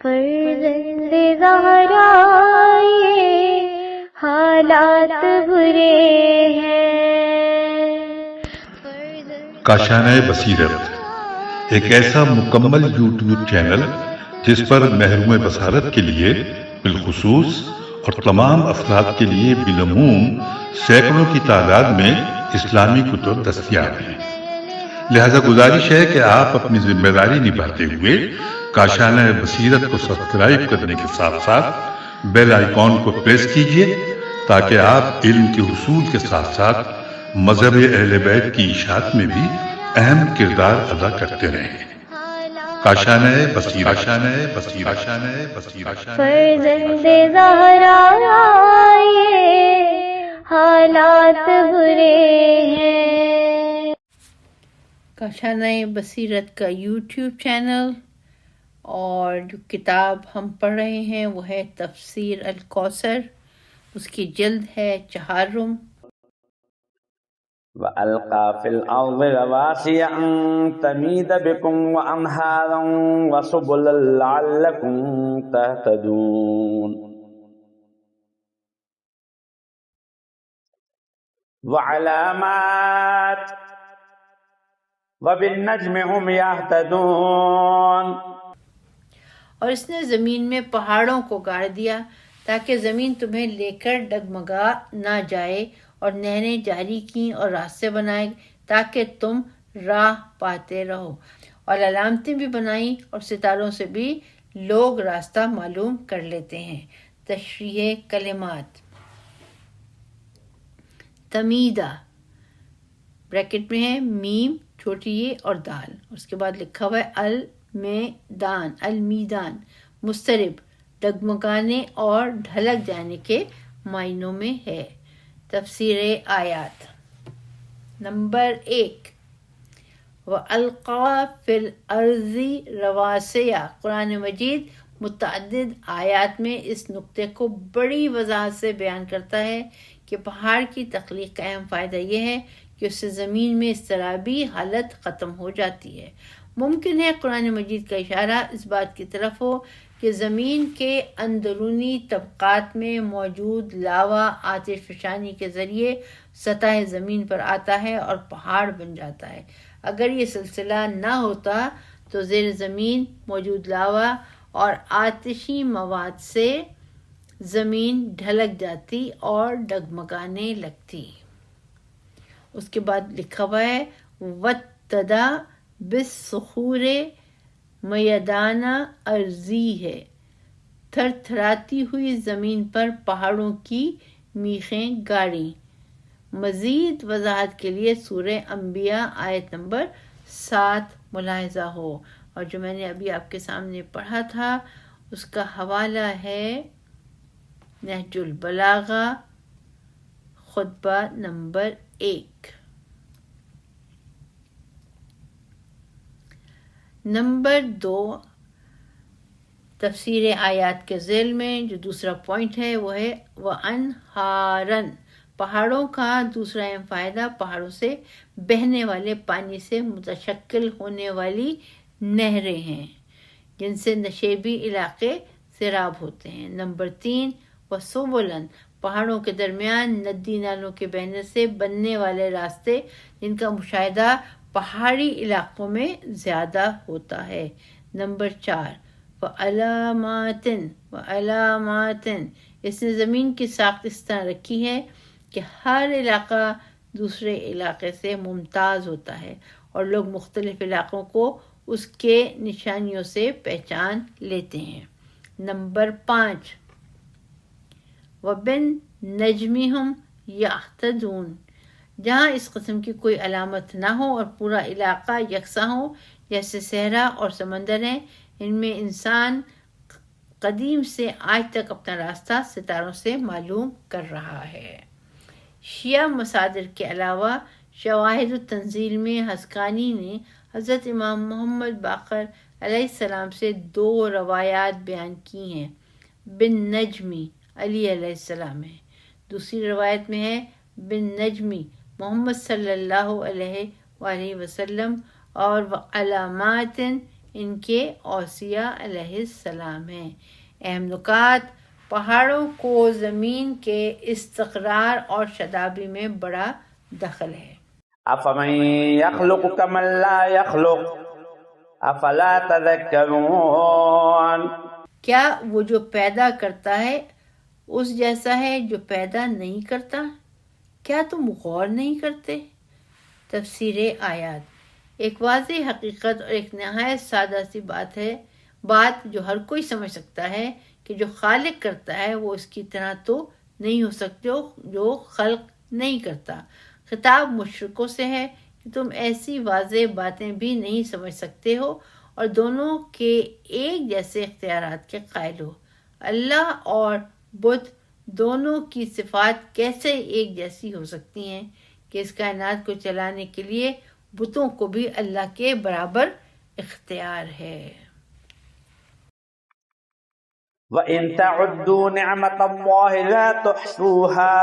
فرزند زہرا یہ حالات برے ہیں۔ کاشانۂ بصیرت ایک ایسا مکمل یوٹیوب چینل جس پر محروم بصارت کے لیے بالخصوص اور تمام افراد کے لیے بالعموم سینکڑوں کی تعداد میں اسلامی کتب دستیاب ہیں۔ لہذا گزارش ہے کہ آپ اپنی ذمہ داری نبھاتے ہوئے کاشانۂ بصیرت کو سبسکرائب کرنے کے ساتھ ساتھ بیل آئیکن کو پریس کیجیے تاکہ آپ علم کے حصول کے ساتھ ساتھ مذہب اہل بیت کی اشاعت میں بھی اہم کردار ادا کرتے رہیں۔ کاشانۂ بصیرت، کاشانۂ بصیرت، کاشانۂ بصیرت۔ فرزند زہرا یہ حالات برے ہیں۔ کاشانۂ بصیرت کا یوٹیوب چینل اور جو کتاب ہم پڑھ رہے ہیں وہ ہے تفسیر الکوثر، اس کی جلد ہے 4۔ وَأَلْقَى فِي الْأَرْضِ رَوَاسِيَ أَن تَمِيدَ بِكُمْ وَأَنْهَارًا وَسُبُلًا لَعَلَّكُمْ تَهْتَدُونَ وَعَلَامَاتٍ وَبِالنَّجْمِ هُمْ يَهْتَدُونَ۔ اور اس نے زمین میں پہاڑوں کو گاڑ دیا تاکہ زمین تمہیں لے کر ڈگمگا نہ جائے، اور نہریں جاری کیں اور راستے بنائے تاکہ تم راہ پاتے رہو، اور علامتیں بھی بنائیں اور ستاروں سے بھی لوگ راستہ معلوم کر لیتے ہیں۔ تشریح کلمات: تمیدہ بریکٹ میں ہے میم چھوٹی یہ اور دال، اس کے بعد لکھا ہوا ہے المیدان، المیدان مضطرب ڈگمگانے اور ڈھلک جانے کے معنوں میں ہے۔ تفسیر آیات نمبر 1، وَأَلْقَى فِي الْأَرْضِ رَوَاسِيَ۔ قرآن مجید متعدد آیات میں اس نقطے کو بڑی وضاحت سے بیان کرتا ہے کہ پہاڑ کی تخلیق کا اہم فائدہ یہ ہے کہ اس سے زمین میں اضطرابی حالت ختم ہو جاتی ہے۔ ممکن ہے قرآن مجید کا اشارہ اس بات کی طرف ہو کہ زمین کے اندرونی طبقات میں موجود لاوا آتش فشانی کے ذریعے سطح زمین پر آتا ہے اور پہاڑ بن جاتا ہے۔ اگر یہ سلسلہ نہ ہوتا تو زیر زمین موجود لاوا اور آتشی مواد سے زمین ڈھلک جاتی اور ڈگمگانے لگتی۔ اس کے بعد لکھا ہوا ہے وَاتَّدَا بِالصُّخُورِ میدانہ ارضی ہے، تھر تھراتی ہوئی زمین پر پہاڑوں کی میخیں گاڑی۔ مزید وضاحت کے لیے سورہ انبیاء آیت نمبر 7 ملاحظہ ہو، اور جو میں نے ابھی آپ کے سامنے پڑھا تھا اس کا حوالہ ہے نہج البلاغہ خطبہ نمبر 1۔ نمبر 2، تفسیر آیات کے ذیل میں جو دوسرا پوائنٹ ہے وہ ہے وَأَنْهَارًا۔ پہاڑوں کا دوسرا اہم فائدہ پہاڑوں سے بہنے والے پانی سے متشکل ہونے والی نہریں ہیں جن سے نشیبی علاقے سیراب ہوتے ہیں۔ نمبر 3، وَسُبُلًا۔ پہاڑوں کے درمیان ندی نالوں کے بہنے سے بننے والے راستے جن کا مشاہدہ پہاڑی علاقوں میں زیادہ ہوتا ہے۔ نمبر 4، وَعَلَامَاتٍ۔ وَعَلَامَاتٍ، اس نے زمین کی ساخت اس طرح رکھی ہے کہ ہر علاقہ دوسرے علاقے سے ممتاز ہوتا ہے اور لوگ مختلف علاقوں کو اس کے نشانیوں سے پہچان لیتے ہیں۔ نمبر 5، وَبِالنَّجْمِ هُمْ يَهْتَدُونَ۔ جہاں اس قسم کی کوئی علامت نہ ہو اور پورا علاقہ یکساں ہو، جیسے صحرا اور سمندر ہیں، ان میں انسان قدیم سے آج تک اپنا راستہ ستاروں سے معلوم کر رہا ہے۔ شیعہ مصادر کے علاوہ شواہد التنزیل میں حسقانی نے حضرت امام محمد باقر علیہ السلام سے 2 روایات بیان کی ہیں۔ بالنجمی علی علیہ السلام ہے، دوسری روایت میں ہے بالنجمی محمد صلی اللہ علیہ وآلہ وسلم، اور علامات ان کے اوصیاء علیہ السلام ہیں۔ اہم نکات: پہاڑوں کو زمین کے استقرار اور شادابی میں بڑا دخل ہے۔ افمن يخلق كمن لا يخلق افلا تذكرون، کیا وہ جو پیدا کرتا ہے اس جیسا ہے جو پیدا نہیں کرتا؟ کیا تم غور نہیں کرتے؟ تفسیر آیات: ایک واضح حقیقت اور ایک نہایت سادہ سی بات جو ہر کوئی سمجھ سکتا ہے کہ جو خالق کرتا ہے وہ اس کی طرح تو نہیں ہو سکتے جو خلق نہیں کرتا۔ خطاب مشرکوں سے ہے کہ تم ایسی واضح باتیں بھی نہیں سمجھ سکتے ہو اور دونوں کے ایک جیسے اختیارات کے قائل ہو۔ اللہ اور بت دونوں کی صفات کیسے ایک جیسی ہو سکتی ہیں کہ اس کائنات کو چلانے کے لیے بتوں کو بھی اللہ کے برابر اختیار ہے۔ وَإِن تَعُدُّوا نِعْمَةَ اللَّهِ لَا تُحْصُوهَا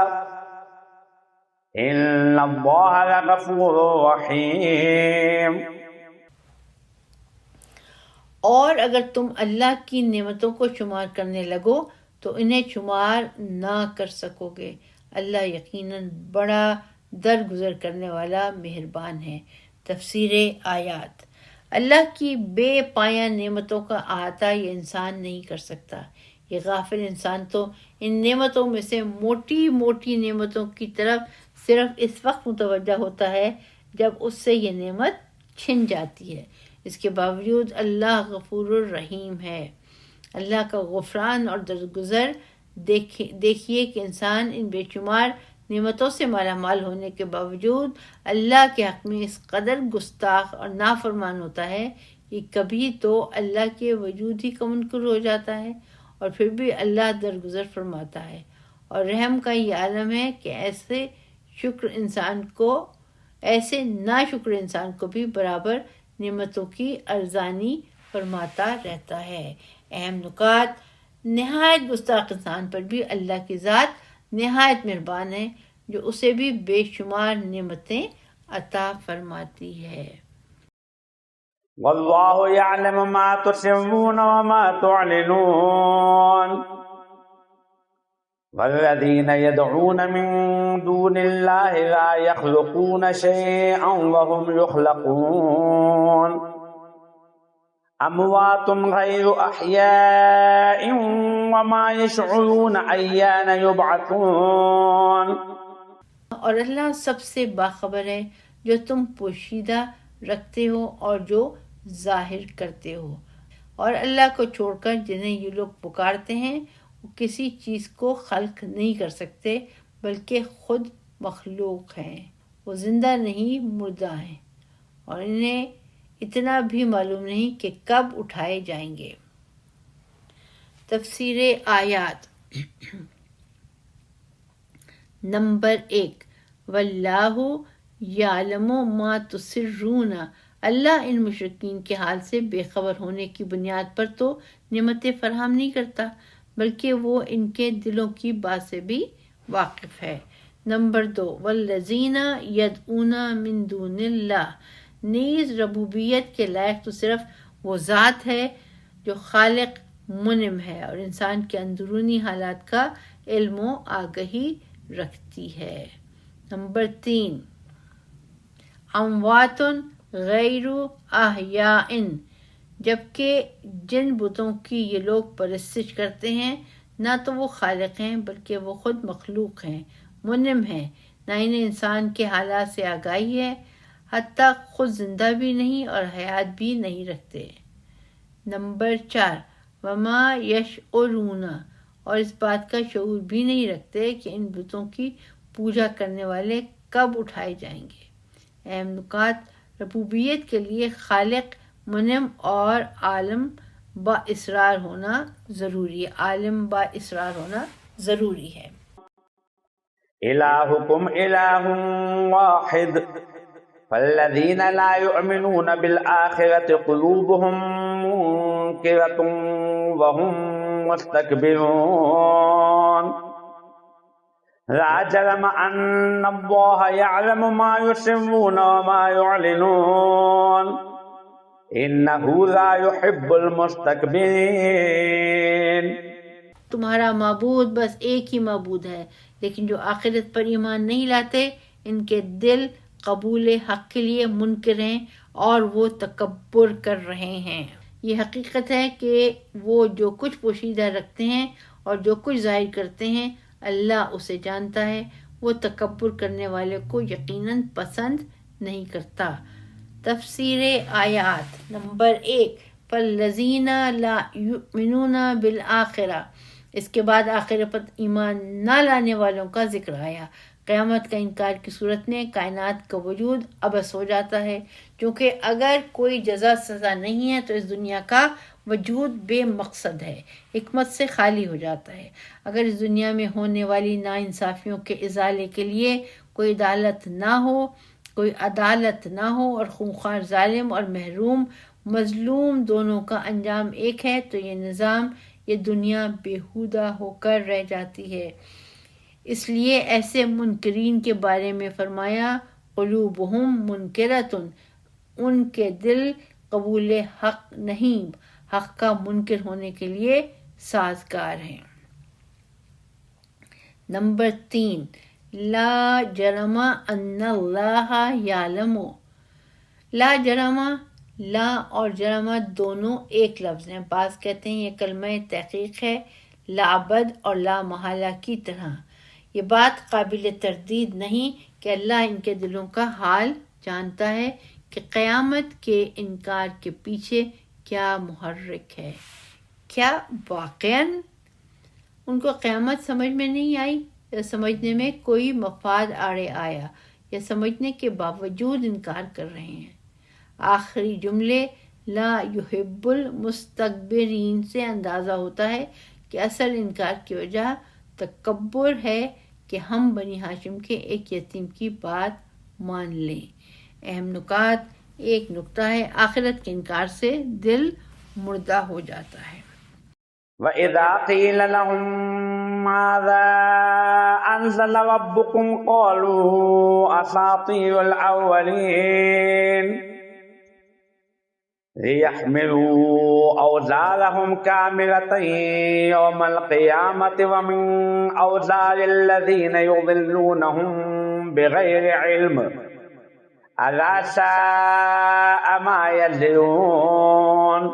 إِنَّ اللَّهَ لَغَفُورٌ رَحِيمٌ۔ اور اگر تم اللہ کی نعمتوں کو شمار کرنے لگو تو انہیں شمار نہ کر سکو گے۔ اللہ یقیناً بڑا درگزر کرنے والا مہربان ہے۔ تفسیر آیات: اللہ کی بے پایہ نعمتوں کا احاطہ یہ انسان نہیں کر سکتا۔ یہ غافل انسان تو ان نعمتوں میں سے موٹی موٹی نعمتوں کی طرف صرف اس وقت متوجہ ہوتا ہے جب اس سے یہ نعمت چھن جاتی ہے۔ اس کے باوجود اللہ غفور الرحیم ہے۔ اللہ کا غفران اور درگزر دیکھیے کہ انسان ان بے شمار نعمتوں سے مالا مال ہونے کے باوجود اللہ کے حق میں اس قدر گستاخ اور نافرمان ہوتا ہے کہ کبھی تو اللہ کے وجود ہی کا منکر ہو جاتا ہے اور پھر بھی اللہ درگزر فرماتا ہے۔ اور رحم کا یہ عالم ہے کہ ایسے ناشکر انسان کو بھی برابر نعمتوں کی ارزانی فرماتا رہتا ہے۔ اہم نکات: نہایت گستاخ انسان پر بھی اللہ کی ذات نہایت مہربان ہے جو اسے بھی بے شمار نعمتیں عطا فرماتی ہے۔ واللہ یعلم ما تسرون وما تعلنون والذین یدعون من دون اللہ لا یخلقون شیئا وهم یخلقون اموات غیر احیاء وما یشعرون ایان یبعثون۔ اور اللہ سب سے باخبر ہے جو تم پوشیدہ رکھتے ہو اور جو ظاہر کرتے ہو۔ اور اللہ کو چھوڑ کر جنہیں یہ لوگ پکارتے ہیں وہ کسی چیز کو خلق نہیں کر سکتے بلکہ خود مخلوق ہیں۔ وہ زندہ نہیں مردہ ہیں اور انہیں اتنا بھی معلوم نہیں کہ کب اٹھائے جائیں گے۔ تفسیر آیات: نمبر 1، واللہ یعلم ما تسرون، اللہ ان مشرکین کے حال سے بے خبر ہونے کی بنیاد پر تو نعمتیں فراہم نہیں کرتا بلکہ وہ ان کے دلوں کی بات سے بھی واقف ہے۔ نمبر 2، والذین یدعون من دون اللہ، نیز ربوبیت کے لائق تو صرف وہ ذات ہے جو خالق منعم ہے اور انسان کے اندرونی حالات کا علم و آگہی رکھتی ہے۔ نمبر 3، اموات غیر احیاء، جبکہ جن بتوں کی یہ لوگ پرستش کرتے ہیں نہ تو وہ خالق ہیں بلکہ وہ خود مخلوق ہیں، منعم ہیں، نہ انہیں انسان کے حالات سے آگاہی ہے، حتیٰ خود زندہ بھی نہیں اور حیات بھی نہیں رکھتے۔ نمبر 4، وما یشعرون، اور اس بات کا شعور بھی نہیں رکھتے کہ ان بتوں کی پوجا کرنے والے کب اٹھائے جائیں گے۔ اہم نکات: ربوبیت کے لیے خالق منعم اور عالم با اسرار ہونا ضروری ہے۔ الہکم الہ واحد فالذین لا یؤمنون بالآخرۃ قلوبهم منکرۃ وهم مستکبرون لا جرم ان اللہ یعلم ما یسرون وما یعلنون إنه لا يحب المستكبرين. تمہارا معبود بس ایک ہی معبود ہے، لیکن جو آخرت پر ایمان نہیں لاتے ان کے دل قبول حق کے لیے منکر ہیں اور وہ تکبر کر رہے ہیں۔ یہ حقیقت ہے کہ وہ جو کچھ پوشیدہ رکھتے ہیں اور جو کچھ ظاہر کرتے ہیں اللہ اسے جانتا ہے۔ وہ تکبر کرنے والے کو یقیناً پسند نہیں کرتا۔ تفسیر آیات نمبر 1 فالذین لا یؤمنون بالآخرہ، اس کے بعد آخرت پر ایمان نہ لانے والوں کا ذکر آیا۔ قیامت کا انکار کی صورت میں کائنات کا وجود عبث ہو جاتا ہے، کیونکہ اگر کوئی جزا سزا نہیں ہے تو اس دنیا کا وجود بے مقصد ہے، حکمت سے خالی ہو جاتا ہے۔ اگر اس دنیا میں ہونے والی ناانصافیوں کے ازالے کے لیے کوئی عدالت نہ ہو اور خونخوار ظالم اور محروم مظلوم دونوں کا انجام ایک ہے تو یہ دنیا بیہودہ ہو کر رہ جاتی ہے۔ اس لیے ایسے منکرین کے بارے میں فرمایا قلوبہم منکرتن، ان کے دل قبول حق نہیں، حق کا منکر ہونے کے لیے سازگار ہیں۔ نمبر 3 لا جرم ان اللہ یعلم۔ لا جرم، لا اور جرم دونوں ایک لفظ ہیں۔ بعض کہتے ہیں یہ کلمہ تحقیق ہے، لابد اور لا محالہ کی طرح۔ یہ بات قابل تردید نہیں کہ اللہ ان کے دلوں کا حال جانتا ہے کہ قیامت کے انکار کے پیچھے کیا محرک ہے۔ کیا واقعاً ان کو قیامت سمجھ میں نہیں آئی، یا سمجھنے میں کوئی مفاد آڑے آیا، یا سمجھنے کے باوجود انکار کر رہے ہیں؟ آخری جملے لا یحب المستکبرین سے اندازہ ہوتا ہے کہ اصل انکار کی وجہ تکبر ہے کہ ہم بنی ہاشم کے ایک یتیم کی بات مان لیں۔ اہم نکات، ایک نکتہ ہے آخرت کے انکار سے دل مردہ ہو جاتا ہے۔ وَإِذَا قِيلَ لَهُم مَّاذَا أَنزَلَ رَبُّكُمْ قَالُوا أَسَاطِيرُ الْأَوَّلِينَ لِيَحْمِلُوا أَوْزَارَهُمْ كَامِلَةً يَوْمَ الْقِيَامَةِ وَمِنْ أَوْزَارِ الَّذِينَ يُضِلُّونَهُمْ بِغَيْرِ عِلْمٍ أَلَا سَاءَ مَا يَزِرُونَ۔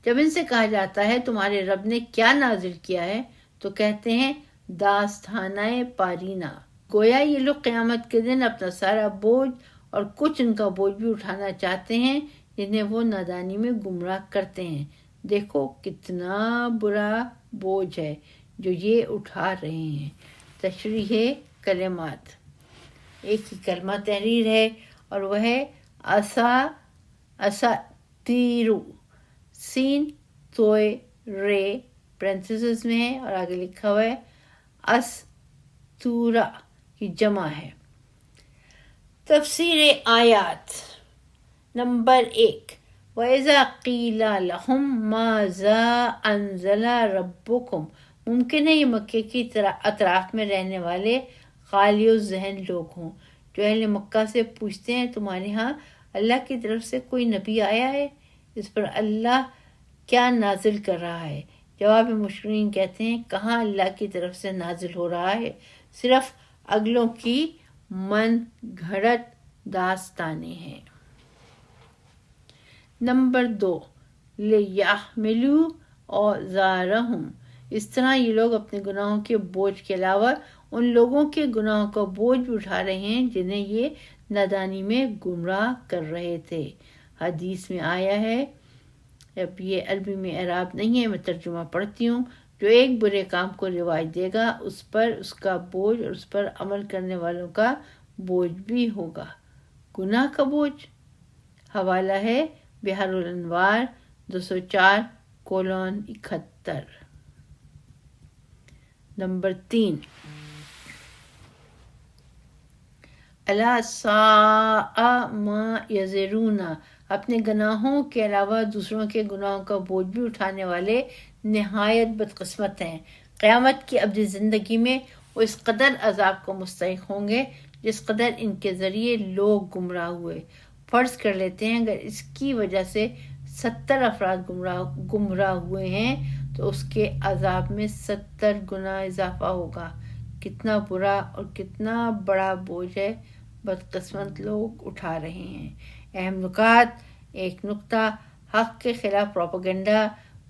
جب ان سے کہا جاتا ہے تمہارے رب نے کیا نازل کیا ہے تو کہتے ہیں داستانہ پارینہ۔ گویا یہ لوگ قیامت کے دن اپنا سارا بوجھ اور کچھ ان کا بوجھ بھی اٹھانا چاہتے ہیں جنہیں وہ نادانی میں گمراہ کرتے ہیں۔ دیکھو کتنا برا بوجھ ہے جو یہ اٹھا رہے ہیں۔ تشریح کلمات، ایک ہی کلمہ تحریر ہے اور وہ ہے اساطیرو، سین توئے رے پرنتھیسس میں ہے اور آگے لکھا ہوا ہے استورا کی جمع ہے۔ تفسیر آیات نمبر 1 وَإِذَا قِيلَ لَهُمْ مَاذَا أَنزَلَ رَبُّكُمْ۔ ممکن ہے یہ مکے کی اطراف میں رہنے والے خالی الذہن لوگ ہوں جو اہل مکہ سے پوچھتے ہیں تمہارے ہاں اللہ کی طرف سے کوئی نبی آیا ہے؟ اس پر اللہ کیا نازل کر رہا ہے؟ جواب مشرکین کہتے ہیں کہاں اللہ کی طرف سے نازل ہو رہا ہے، صرف اگلوں کی من گھڑت داستانیں ہیں۔ نمبر 2 لِيَحْمِلُوا أَوْزَارَهُمْ۔ اس طرح یہ لوگ اپنے گناہوں کے بوجھ کے علاوہ ان لوگوں کے گناہوں کا بوجھ بھی اٹھا رہے ہیں جنہیں یہ نادانی میں گمراہ کر رہے تھے۔ حدیث میں آیا ہے، اب یہ عربی میں اعراب نہیں ہے، میں ترجمہ پڑھتی ہوں، جو ایک برے کام کو رواج دے گا اس پر اس کا بوجھ اور اس پر عمل کرنے والوں کا بوجھ بھی ہوگا۔ گناہ کا بوجھ، حوالہ ہے بحر الانوار 204:71۔ نمبر 3 الا ساء ما یزرون۔ اپنے گناہوں کے علاوہ دوسروں کے گناہوں کا بوجھ بھی اٹھانے والے نہایت بدقسمت ہیں۔ قیامت کی ابدی زندگی میں وہ اس قدر عذاب کو مستحق ہوں گے جس قدر ان کے ذریعے لوگ گمراہ ہوئے۔ فرض کر لیتے ہیں اگر اس کی وجہ سے 70 افراد گمراہ ہوئے ہیں تو اس کے عذاب میں 70 گنا اضافہ ہوگا. کتنا برا اور کتنا بڑا بوجھ ہے بدقسمت لوگ اٹھا رہے ہیں. اہم نکات. ایک نقطہ، حق کے خلاف پروپیگنڈا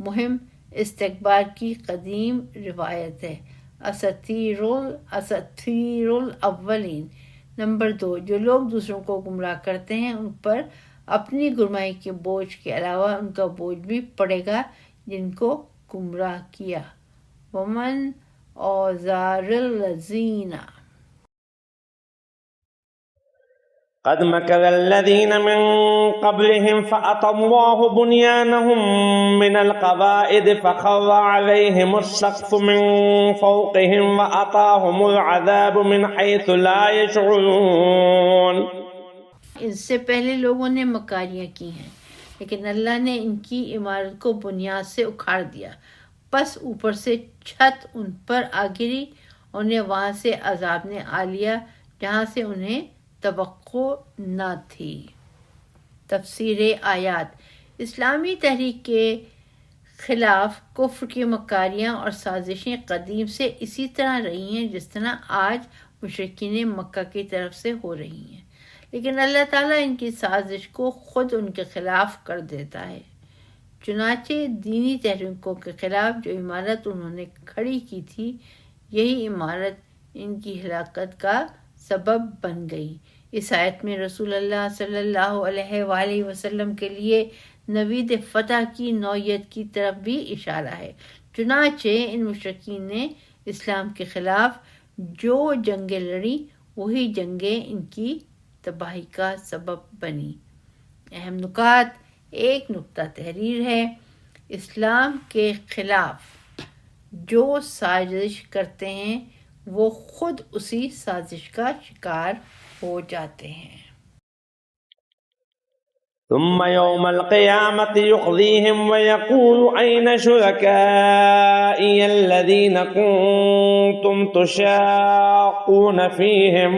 مہم استکبار کی قدیم روایت ہے، اساطیر الاولین. نمبر 2، جو لوگ دوسروں کو گمراہ کرتے ہیں ان پر اپنی گمراہی کے بوجھ کے علاوہ ان کا بوجھ بھی پڑے گا جن کو گمراہ کیا. ومن اوزار الذین قد مكر الذين من قبلهم فأتى الله بنيانهم من القواعد فخر عليهم السقف من فوقهم وأتاهم العذاب من حيث لا يشعرون. ان سے پہلے لوگوں نے مکاریاں کی ہیں لیکن اللہ نے ان کی عمارت کو بنیاد سے اکھاڑ دیا، پس اوپر سے چھت ان پر آ گری، انہیں وہاں سے عذاب نے آ لیا جہاں سے انہیں توقع نہ تھی. تفسیر آیات. اسلامی تحریک کے خلاف کفر کی مکاریاں اور سازشیں قدیم سے اسی طرح رہی ہیں جس طرح آج مشرکین مکہ کی طرف سے ہو رہی ہیں، لیکن اللہ تعالیٰ ان کی سازش کو خود ان کے خلاف کر دیتا ہے. چنانچہ دینی تحریکوں کے خلاف جو عمارت انہوں نے کھڑی کی تھی، یہی عمارت ان کی ہلاکت کا سبب بن گئی. اس آیت میں رسول اللہ صلی اللہ علیہ وآلہ وسلم کے لیے نوید فتح کی نوعیت کی طرف بھی اشارہ ہے. چنانچہ ان مشرکین نے اسلام کے خلاف جو جنگیں لڑی وہی جنگیں ان کی تباہی کا سبب بنی. اہم نکات. ایک نقطہ تحریر ہے، اسلام کے خلاف جو سازش کرتے ہیں وہ خود اسی سازش کا شکار ہو جاتے ہیں. ثم يوم القيامة يخزيهم ويقول أين شركائي الذين كنتم تشاقون فيهم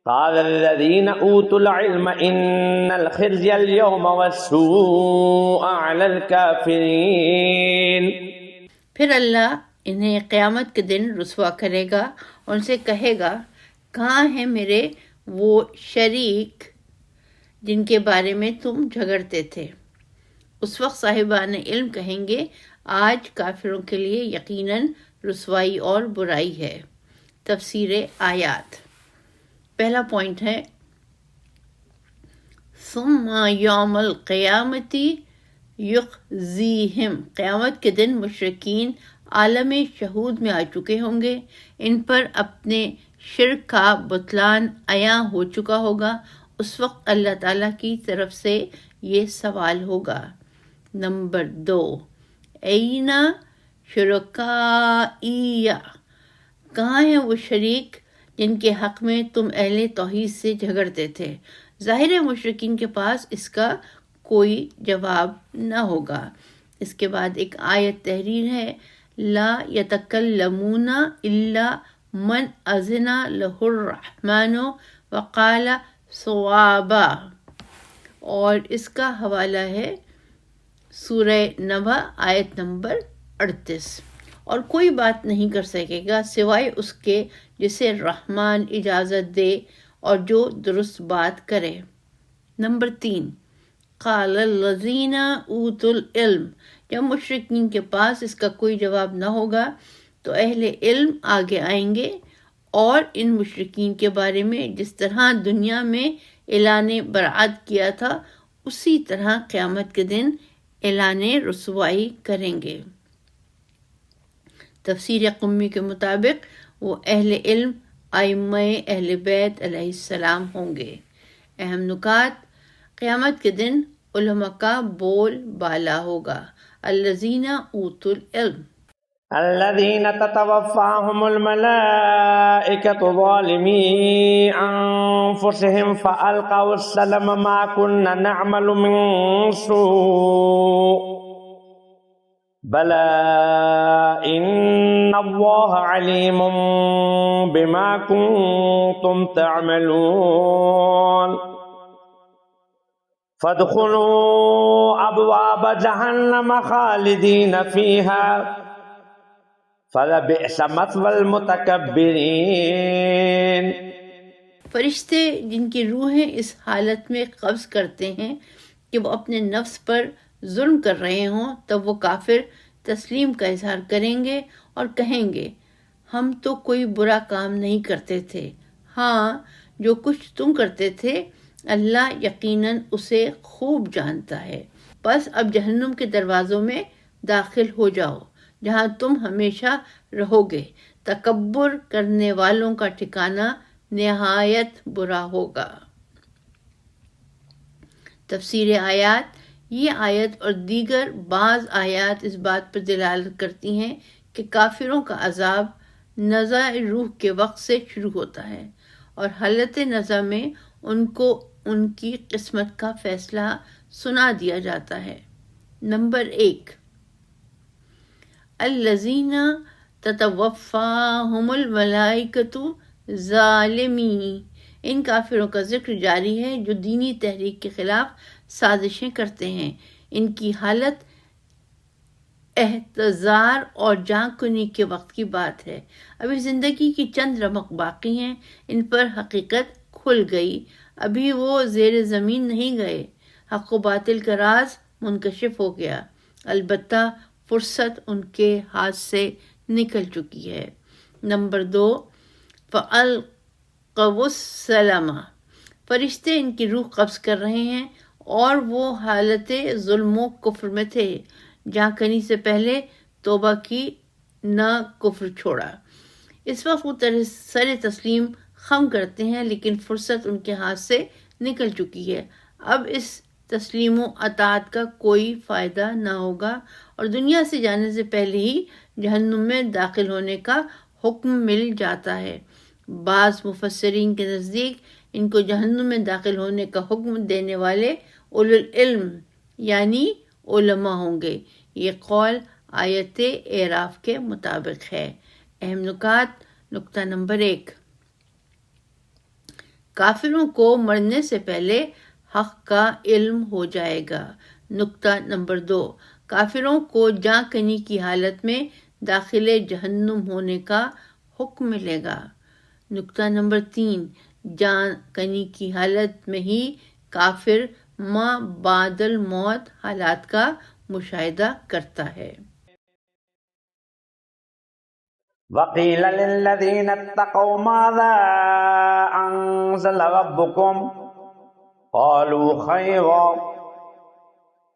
قال الذين أوتوا العلم إن الخزي اليوم والسوء على الكافرين. پھر اللہ انہیں قیامت کے دن رسوا کرے گا اور ان سے کہے گا کہاں ہیں میرے وہ شریک جن کے بارے میں تم جھگڑتے تھے. اس وقت صاحبان علم کہیں گے آج کافروں کے لیے یقیناً رسوائی اور برائی ہے. تفسیر آیات. پہلا پوائنٹ ہے ثم یوم القیامت یخزیہم. قیامت کے دن مشرکین عالم شہود میں آ چکے ہوں گے، ان پر اپنے شرک کا بطلان عیاں ہو چکا ہوگا. اس وقت اللہ تعالیٰ کی طرف سے یہ سوال ہوگا. نمبر 2، اینا شرکائی، کہاں ہیں وہ شریک جن کے حق میں تم اہل توحید سے جھگڑتے تھے. ظاہر ہے مشرکین کے پاس اس کا کوئی جواب نہ ہوگا. اس کے بعد ایک آیت تحریر ہے، لا یتکلمون الا من اذن لہ الرحمن وقال صوابا، اور اس کا حوالہ ہے سورہ نبع آیت نمبر 38. اور کوئی بات نہیں کر سکے گا سوائے اس کے جسے رحمان اجازت دے اور جو درست بات کرے. نمبر 3، قال الذین اوتوا العلم. جب مشرکین کے پاس اس کا کوئی جواب نہ ہوگا تو اہل علم آگے آئیں گے اور ان مشرکین کے بارے میں جس طرح دنیا میں اعلان برات کیا تھا اسی طرح قیامت کے دن اعلان رسوائی کریں گے. تفسیر قمی کے مطابق وہ اہل علم ائمہ اہل بیت علیہ السلام ہوں گے. اہم نکات. قیامت کے دن علماء کا بول بالا ہوگا. الذین اوتوا العلم، الذين تتوفاهم الملائكة ظالمي أنفسهم فألقوا السلم ما كنا نعمل من سوء بلى إن الله عليم بما كنتم تعملون. فادخلوا ابواب جہنم خالدین فیہا فلبئس مثوى المتکبرین۔ فرشتے جن کی روحیں اس حالت میں قبض کرتے ہیں کہ وہ اپنے نفس پر ظلم کر رہے ہوں، تب وہ کافر تسلیم کا اظہار کریں گے اور کہیں گے ہم تو کوئی برا کام نہیں کرتے تھے، ہاں جو کچھ تم کرتے تھے اللہ یقیناً اسے خوب جانتا ہے، بس اب جہنم کے دروازوں میں داخل ہو جاؤ جہاں تم ہمیشہ رہو گے، تکبر کرنے والوں کا ٹھکانہ نہایت برا ہوگا۔ تفسیر آیات، یہ آیت اور دیگر بعض آیات اس بات پر دلالت کرتی ہیں کہ کافروں کا عذاب نزع روح کے وقت سے شروع ہوتا ہے اور حالت نزع میں ان کو ان کی قسمت کا فیصلہ سنا دیا جاتا ہے۔ نمبر 1، الذین تتوفاہم الملائکۃ ظالمی، ان کافروں کا ذکر جاری ہے جو دینی تحریک کے خلاف سازشیں کرتے ہیں۔ ان کی حالت احتضار اور جان کنی کے وقت کی بات ہے، ابھی زندگی کی چند رمق باقی ہیں، ان پر حقیقت کھل گئی، ابھی وہ زیر زمین نہیں گئے، حق و باطل کا راز منکشف ہو گیا، البتہ فرصت ان کے ہاتھ سے نکل چکی ہے۔ نمبر 2، فَأَلْقَوُا السَّلَامَ، فرشتے ان کی روح قبض کر رہے ہیں اور وہ حالت ظلم و کفر میں تھے، جہاں کنی سے پہلے توبہ کی نہ کفر چھوڑا۔ اس وقت وہ سر تسلیم خم کرتے ہیں، لیکن فرصت ان کے ہاتھ سے نکل چکی ہے، اب اس تسلیم و اطاعت کا کوئی فائدہ نہ ہوگا اور دنیا سے جانے سے پہلے ہی جہنم میں داخل ہونے کا حکم مل جاتا ہے۔ بعض مفسرین کے نزدیک ان کو جہنم میں داخل ہونے کا حکم دینے والے اولو العلم یعنی علماء ہوں گے، یہ قول آیت اعراف کے مطابق ہے۔ اہم نکات۔ نکتہ نمبر 1، کافروں کو مرنے سے پہلے حق کا علم ہو جائے گا۔ نکتہ نمبر 2، کافروں کو جاں کنی کی حالت میں داخل جہنم ہونے کا حکم ملے گا۔ نکتہ نمبر 3، جاں کنی کی حالت میں ہی کافر ما بعد الموت حالات کا مشاہدہ کرتا ہے۔ وَقِيلَ لِلَّذِينَ اتَّقَوْا مَاذَا أَنزَلَ رَبُّكُمْ قَالُوا خَيْرًا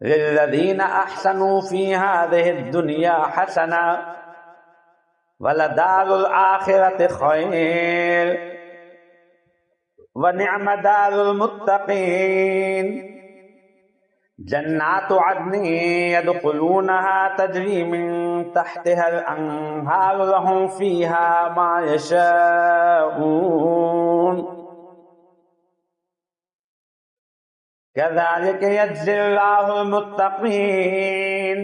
لِلَّذِينَ أَحْسَنُوا فِي هَذِهِ الدُّنْيَا حَسَنَةٌ وَلَدَارُ الْآخِرَةِ خَيْرٌ وَنِعْمَ دَارُ الْمُتَّقِينَ جنات عدن يدخلونها تجري من تحتها الأنهار لهم فيها ما يشاءون كذلك يجزي الله المتقين۔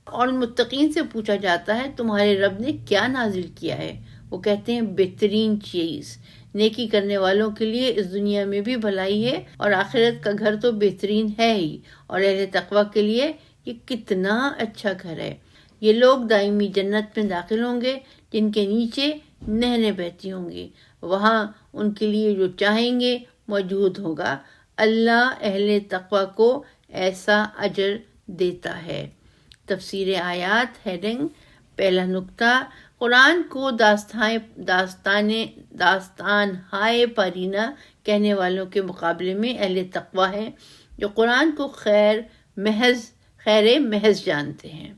اور متقین سے پوچھا جاتا ہے تمہارے رب نے کیا نازل کیا ہے؟ وہ کہتے ہیں بہترین چیز، نیکی کرنے والوں کے لیے اس دنیا میں بھی بھلائی ہے اور آخرت کا گھر تو بہترین ہے ہی، اور اہل تقوی کے لیے یہ کتنا اچھا گھر ہے۔ یہ لوگ دائمی جنت میں داخل ہوں گے جن کے نیچے نہریں بہتی ہوں گی، وہاں ان کے لیے جو چاہیں گے موجود ہوگا۔ اللہ اہل تقوی کو ایسا اجر دیتا ہے۔ تفسیر آیات ہیڈنگ۔ پہلا نکتہ، قرآن کو داستان ہائے پرینہ کہنے والوں کے مقابلے میں اہل تقوی ہیں جو قرآن کو خیر محض جانتے ہیں۔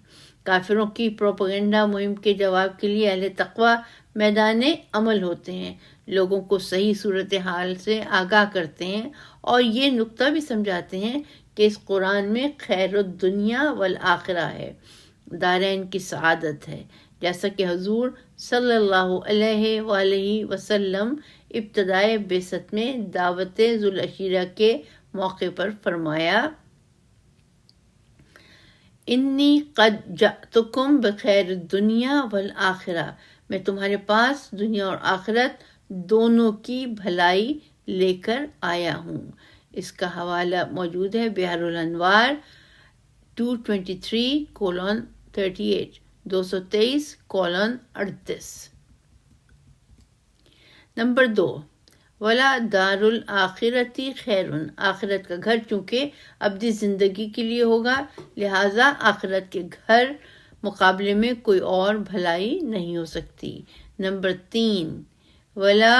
کافروں کی پروپیگنڈا مہم کے جواب کے لیے اہل تقوی میدان عمل ہوتے ہیں، لوگوں کو صحیح صورتحال سے آگاہ کرتے ہیں اور یہ نکتہ بھی سمجھاتے ہیں کہ اس قرآن میں خیر الدنیا والآخرہ ہے، دارین کی سعادت ہے، جیسا کہ حضور صلی اللہ علیہ وآلہ وسلم ابتدائے بعثت میں دعوت ذوالعشیرہ کے موقع پر فرمایا، انی قد جأتکم بخیر الدنیا والآخرہ، میں تمہارے پاس دنیا اور آخرت دونوں کی بھلائی لے کر آیا ہوں۔ اس کا حوالہ موجود ہے بحر الانوار 223:38 223:38۔ نمبر 2، ولا دار الآخرتی خیرن، آخرت کا گھر چونکہ ابدی زندگی کے لیے ہوگا، لہٰذا آخرت کے گھر مقابلے میں کوئی اور بھلائی نہیں ہو سکتی۔ نمبر 3، ولا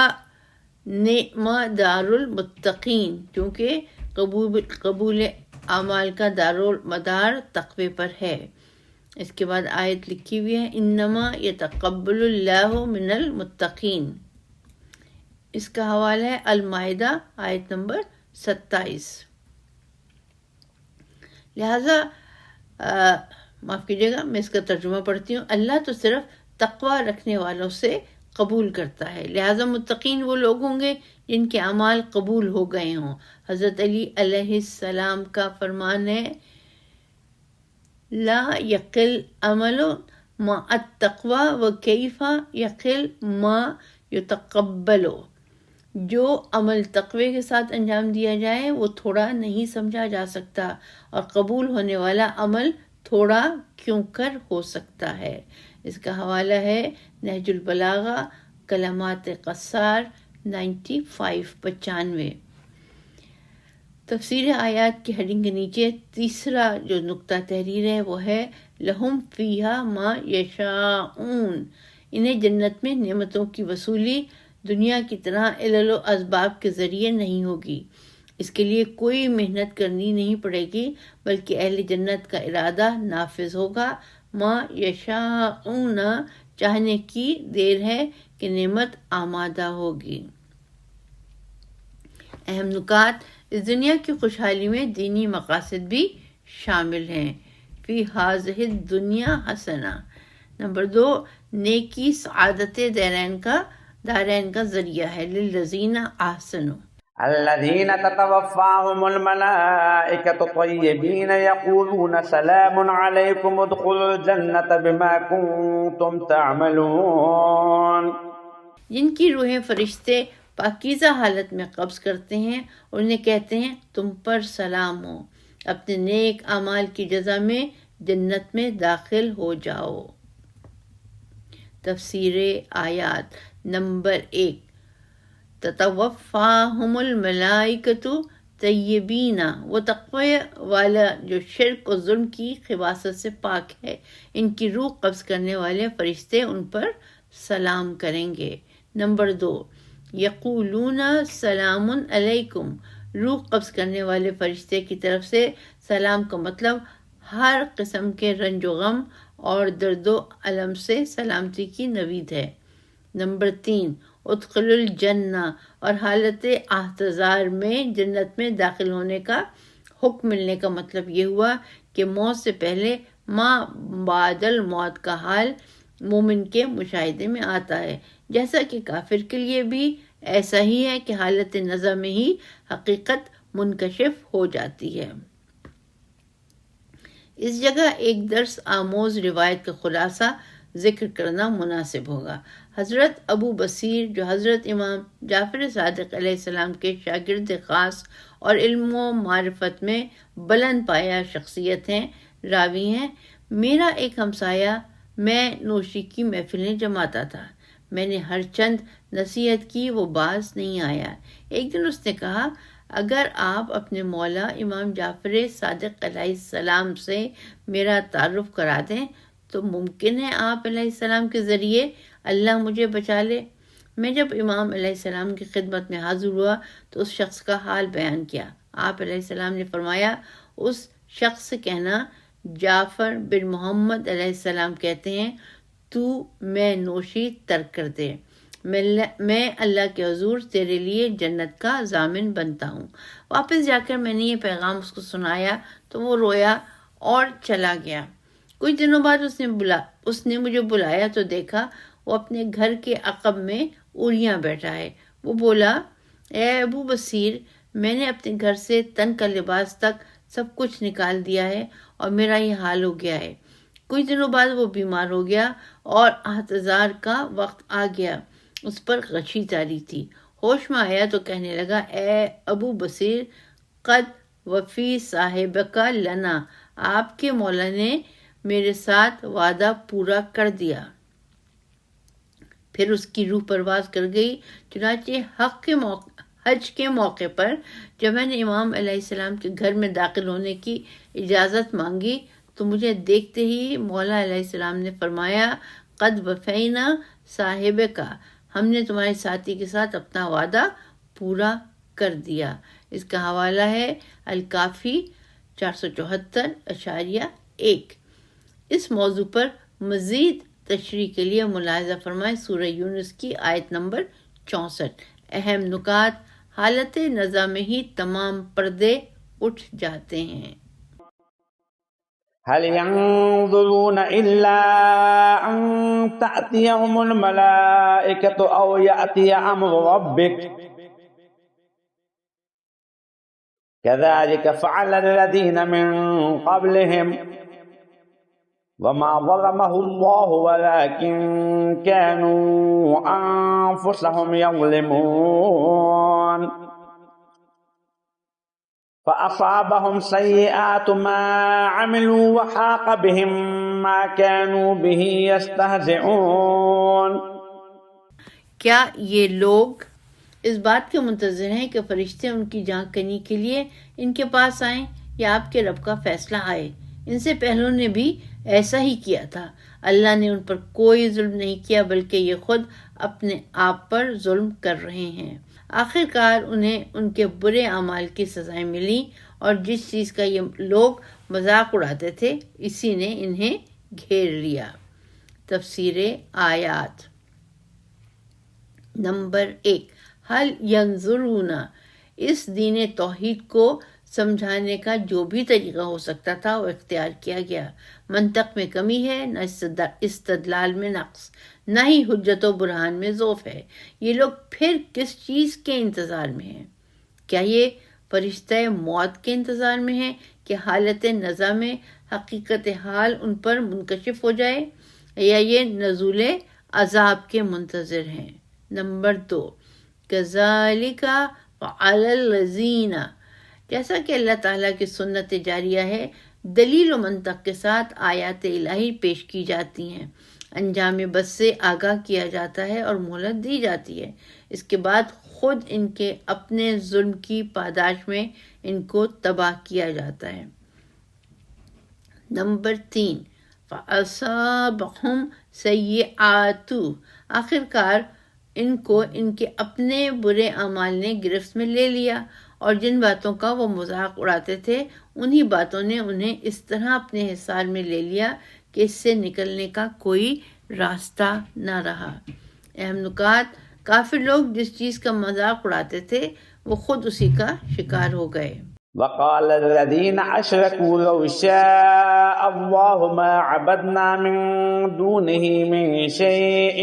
نعم دار المتقین، چونکہ قبول اعمال کا دارالمدار تقوی پر ہے۔ اس کے بعد آیت لکھی ہوئی ہے انما یتقبل اللہ من المتقین، اس کا حوالہ ہے المائدہ آیت نمبر 27۔ لہذا معاف کیجیے گا، میں اس کا ترجمہ پڑھتی ہوں۔ اللہ تو صرف تقوی رکھنے والوں سے قبول کرتا ہے، لہذا متقین وہ لوگ ہوں گے جن کے اعمال قبول ہو گئے ہوں۔ حضرت علی علیہ السلام کا فرمان ہے لا یقل عمل ما التقوی وکیف یقل ما یتقبل، جو عمل تقوی کے ساتھ انجام دیا جائے وہ تھوڑا نہیں سمجھا جا سکتا، اور قبول ہونے والا عمل تھوڑا کیوں کر ہو سکتا ہے۔ اس کا حوالہ ہے نہج البلاغہ کلمات قصار 95 تفسیر آیات کی ہیڈنگ کے نیچے تیسرا جو نقطہ تحریر ہے وہ ہے لہم فیہا ما یشاؤون، انہیں جنت میں نعمتوں کی وصولی دنیا کی طرح علل و اسباب کے ذریعے نہیں ہوگی، اس کے لیے کوئی محنت کرنی نہیں پڑے گی، بلکہ اہل جنت کا ارادہ نافذ ہوگا۔ ما یشاؤون، چاہنے کی دیر ہے کہ نعمت آمادہ ہوگی۔ اہم نکات، اس دنیا کی خوشحالی میں دینی مقاصد بھی شامل ہیں، فی ہذہ الدنیا حسنہ۔ نمبر 2، نیکی سعادت دارین کا ذریعہ ہے، للذین احسنوا الذين تتوفاهم الملائكة طيبين يقولون سلام عليكم ادخلوا الجنة بما كنتم تعملون، جن کی روحیں فرشتے پاکیزہ حالت میں قبض کرتے ہیں اور انہیں کہتے ہیں تم پر سلام ہو، اپنے نیک اعمال کی جزا میں جنت میں داخل ہو جاؤ۔ تفسیر آیات نمبر 1، تتوفاہم الملائکۃ طیبین، وہ تقوی والا جو شرک و ظلم کی خباثت سے پاک ہے، ان کی روح قبض کرنے والے فرشتے ان پر سلام کریں گے۔ نمبر 2، یقولون سلام علیکم، روح قبض کرنے والے فرشتے کی طرف سے سلام کا مطلب ہر قسم کے رنج و غم اور درد و الم سے سلامتی کی نوید ہے۔ نمبر 3، ادخلوا الجنہ، اور حالت احتضار میں جنت میں داخل ہونے کا حکم ملنے کا مطلب یہ ہوا کہ موت سے پہلے ما بعد الموت کا حال مومن کے مشاہدے میں آتا ہے، جیسا کہ کافر کے لیے بھی ایسا ہی ہے کہ حالت نزع میں ہی حقیقت منکشف ہو جاتی ہے۔ اس جگہ ایک درس آموز روایت کا خلاصہ ذکر کرنا مناسب ہوگا۔ حضرت ابو بصیر، جو حضرت امام جعفر صادق علیہ السلام کے شاگرد خاص اور علم و معرفت میں بلند پایہ شخصیت ہیں، راوی ہیں، میرا ایک ہمسایہ میں نوشی کی محفلیں جماتا تھا، میں نے ہر چند نصیحت کی، وہ باز نہیں آیا۔ ایک دن اس نے کہا اگر آپ اپنے مولا امام جعفر صادق علیہ السلام سے میرا تعارف کرا دیں تو ممکن ہے آپ علیہ السلام کے ذریعے اللہ مجھے بچا لے۔ میں جب امام علیہ السلام کی خدمت میں حاضر ہوا تو اس شخص کا حال بیان کیا۔ آپ علیہ السلام نے فرمایا اس شخص سے کہنا جعفر بن محمد علیہ السلام کہتے ہیں تو میں نوشی ترک کر دے، میں اللہ کے حضور تیرے لیے جنت کا ضامن بنتا ہوں۔ واپس جا کر میں نے یہ پیغام اس کو سنایا تو وہ رویا اور چلا گیا۔ کچھ دنوں بعد اس نے مجھے بلایا تو دیکھا وہ اپنے گھر کے عقب میں اوریاں بیٹھا ہے۔ وہ بولا اے ابو بصیر، میں نے اپنے گھر سے تن کا لباس تک سب کچھ نکال دیا ہے اور میرا یہ حال ہو گیا ہے۔ کچھ دنوں بعد وہ بیمار ہو گیا اور احتضار کا وقت آ گیا، اس پر غشی طاری تھی۔ ہوش میں آیا تو کہنے لگا اے ابو بصیر، قد وفی صاحب کا لنا، آپ کے مولا نے میرے ساتھ وعدہ پورا کر دیا۔ پھر اس کی روح پرواز کر گئی۔ چنانچہ حج کے موقع پر جب میں نے امام علیہ السلام کے گھر میں داخل ہونے کی اجازت مانگی تو مجھے دیکھتے ہی مولا علیہ السلام نے فرمایا، قد وفینا صاحب کا، ہم نے تمہارے ساتھی کے ساتھ اپنا وعدہ پورا کر دیا۔ اس کا حوالہ ہے الکافی 474.1۔ اس موضوع پر مزید تشریح کے لیے ملاحظہ فرمائیں سورہ یونس کی آیت نمبر 64۔ اہم نکات: حالت نزا میں ہی تمام پردے اٹھ جاتے ہیں۔ هل ينظرون إلا أن تأتيهم الملائكة أو يأتي أمر ربك كذلك فعل الذين من قبلهم وما ظلمهم الله ولكن كانوا أنفسهم يظلمون فأصابهم سيئات ما عملوا وحاق بهم ما كانوا به يستهزئون۔ کیا یہ لوگ اس بات کے منتظر ہیں کہ فرشتے ان کی جانچ کرنے کے لیے ان کے پاس آئیں یا آپ کے رب کا فیصلہ آئے؟ ان سے پہلوں نے بھی ایسا ہی کیا تھا۔ اللہ نے ان پر کوئی ظلم نہیں کیا بلکہ یہ خود اپنے آپ پر ظلم کر رہے ہیں۔ آخر کار انہیں ان کے برے اعمال کی سزائیں ملیں، اور جس چیز کا یہ لوگ مذاق اڑاتے تھے اسی نے انہیں گھیر لیا۔ تفسیر آیات نمبر 1۔ حل ینظرون، اس دین توحید کو سمجھانے کا جو بھی طریقہ ہو سکتا تھا وہ اختیار کیا گیا۔ منطق میں کمی ہے، نہ استدلال میں نقص، نہ ہی حجت و برہان میں ضعف ہے۔ یہ لوگ پھر کس چیز کے انتظار میں ہیں؟ کیا یہ فرشتہ موت کے انتظار میں ہیں کہ حالت نزا میں حقیقت حال ان پر منکشف ہو جائے، یا یہ نزول عذاب کے منتظر ہیں؟ نمبر 2۔ کذالک فعل الذین، جیسا کہ اللہ تعالیٰ کی سنت جاریہ ہے، دلیل و منطق کے ساتھ آیات الہی پیش کی جاتی ہیں، انجام بد سے آگاہ کیا جاتا ہے اور مہلت دی جاتی ہے، اس کے بعد خود ان کے اپنے ظلم کی پاداش میں ان کو تباہ کیا جاتا ہے۔ نمبر 3۔ فَأَصَابَهُمْ سَيِّئَاتُ، آخر کار ان کو ان کے اپنے برے اعمال نے گرفت میں لے لیا، اور جن باتوں کا وہ مذاق اڑاتے تھے انہی باتوں نے انہیں اس طرح اپنے حصار میں لے لیا کہ اس سے نکلنے کا کوئی راستہ نہ رہا۔ اہم نکات: کافر لوگ جس چیز کا مذاق اڑاتے تھے وہ خود اسی کا شکار ہو گئے۔ وقال الذين أشركوا لو شاء الله ما عبدنا من دونه من شيء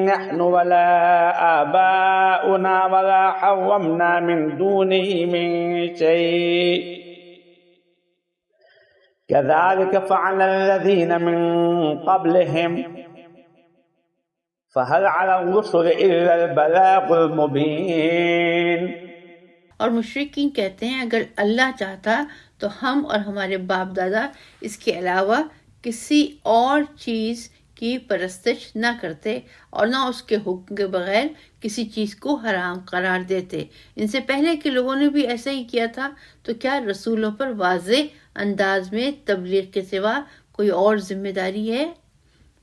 نحن ولا آباؤنا ولا حرمنا من دونه من شيء كذلك فعل الذين من قبلهم فهل على الرسل إلا البلاغ المبين۔ اور مشرکین کہتے ہیں اگر اللہ چاہتا تو ہم اور ہمارے باپ دادا اس کے علاوہ کسی اور چیز کی پرستش نہ کرتے اور نہ اس کے حکم کے بغیر کسی چیز کو حرام قرار دیتے۔ ان سے پہلے کے لوگوں نے بھی ایسا ہی کیا تھا، تو کیا رسولوں پر واضح انداز میں تبلیغ کے سوا کوئی اور ذمہ داری ہے؟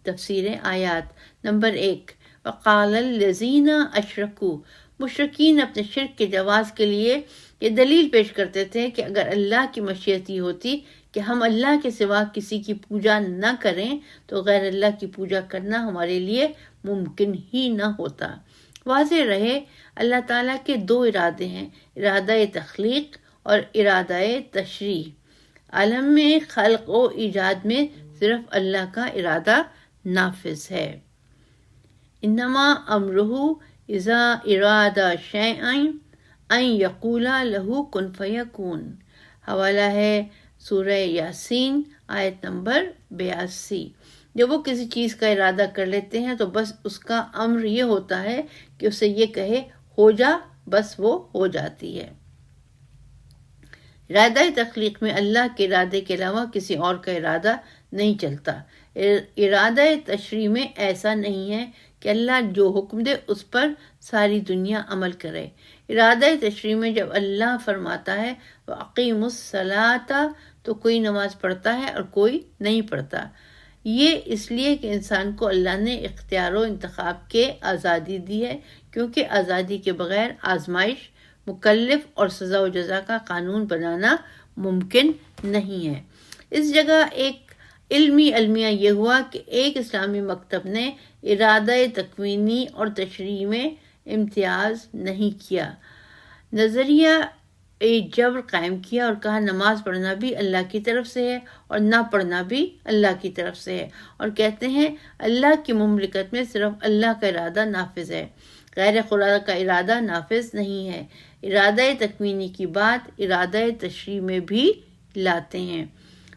تفسیر آیات نمبر 1۔ وقال الذین اشرکوا، مشرکین اپنے شرک کے جواز کے لیے یہ دلیل پیش کرتے تھے کہ اگر اللہ کی مشیت ہی ہوتی کہ ہم اللہ کے سوا کسی کی پوجا نہ کریں تو غیر اللہ کی پوجا کرنا ہمارے لیے ممکن ہی نہ ہوتا۔ واضح رہے اللہ تعالیٰ کے دو ارادے ہیں، ارادہ تخلیق اور ارادہ تشریع۔ عالم میں خلق و ایجاد میں صرف اللہ کا ارادہ نافذ ہے۔ انما امرہ اذا اراد شیئا ان یقول لہ کن فیکون۔ حوالہ ہے سورہ یاسین آیت نمبر 82۔ جب وہ کسی چیز کا ارادہ کر لیتے ہیں تو بس اس کا امر یہ ہوتا ہے کہ اسے یہ کہے ہو جا، بس وہ ہو جاتی ہے۔ ارادہ تخلیق میں اللہ کے ارادے کے علاوہ کسی اور کا ارادہ نہیں چلتا۔ ارادہ تشریع میں ایسا نہیں ہے کہ اللہ جو حکم دے اس پر ساری دنیا عمل کرے۔ ارادہ تشریع میں جب اللہ فرماتا ہے وَأَقِیمُوا الصَّلَاةَ تو کوئی نماز پڑھتا ہے اور کوئی نہیں پڑھتا۔ یہ اس لیے کہ انسان کو اللہ نے اختیار و انتخاب کے آزادی دی ہے، کیونکہ آزادی کے بغیر آزمائش، مکلف اور سزا و جزا کا قانون بنانا ممکن نہیں ہے۔ اس جگہ ایک علمی المیہ یہ ہوا کہ ایک اسلامی مکتب نے ارادہ تکوینی اور تشریعی میں امتیاز نہیں کیا، نظریہ جبر قائم کیا اور کہا نماز پڑھنا بھی اللہ کی طرف سے ہے اور نہ پڑھنا بھی اللہ کی طرف سے ہے، اور کہتے ہیں اللہ کی مملکت میں صرف اللہ کا ارادہ نافذ ہے، غیر خدا کا ارادہ نافذ نہیں ہے۔ ارادہ تکوینی کی بات ارادہ تشریع میں بھی لاتے ہیں۔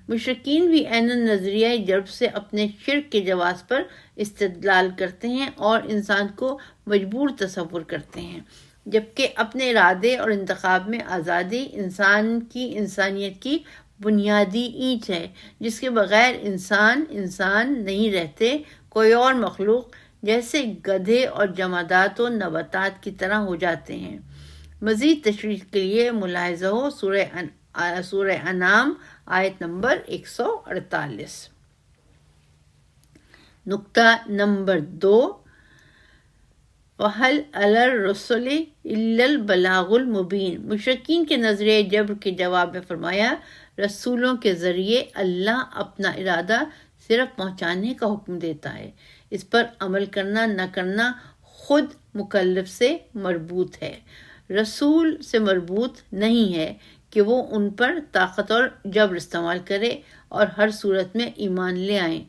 مشرکین بھی عیناً نظریہ جبر سے اپنے شرک کے جواز پر استدلال کرتے ہیں اور انسان کو مجبور تصور کرتے ہیں، جبکہ اپنے ارادے اور انتخاب میں آزادی انسان کی انسانیت کی بنیادی اینٹ ہے، جس کے بغیر انسان نہیں رہتے، کوئی اور مخلوق جیسے گدھے اور جمادات و نباتات کی طرح ہو جاتے ہیں۔ مزید تشریح کے لیے ملاحظہ ہو سورہ انعام آیت نمبر 148۔ نقطہ نمبر 2، وَهَلْ عَلَى الرُّسُلِ إِلَّا الْبَلَاغُ الْمُبِينُ۔ مشرکین کے نظریہ جبر کے جواب میں فرمایا رسولوں کے ذریعے اللہ اپنا ارادہ صرف پہنچانے کا حکم دیتا ہے، اس پر عمل کرنا نہ کرنا خود مکلف سے مربوط ہے، رسول سے مربوط نہیں ہے کہ وہ ان پر طاقت اور جبر استعمال کرے اور ہر صورت میں ایمان لے آئیں۔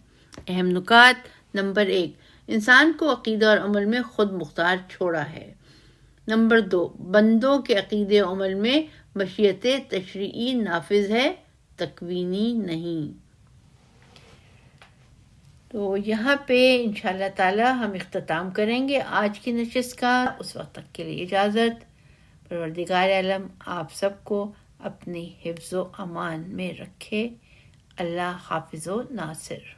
اہم نکات: نمبر 1، انسان کو عقیدہ اور عمل میں خود مختار چھوڑا ہے۔ نمبر 2، بندوں کے عقیدے و عمل میں مشیت تشریعی نافذ ہے، تکوینی نہیں۔ تو یہاں پہ انشاءاللہ تعالی ہم اختتام کریں گے آج کی نشست کا۔ اس وقت تک کے لیے اجازت۔ پروردگار عالم آپ سب کو اپنی حفظ و امان میں رکھے۔ اللہ حافظ و ناصر۔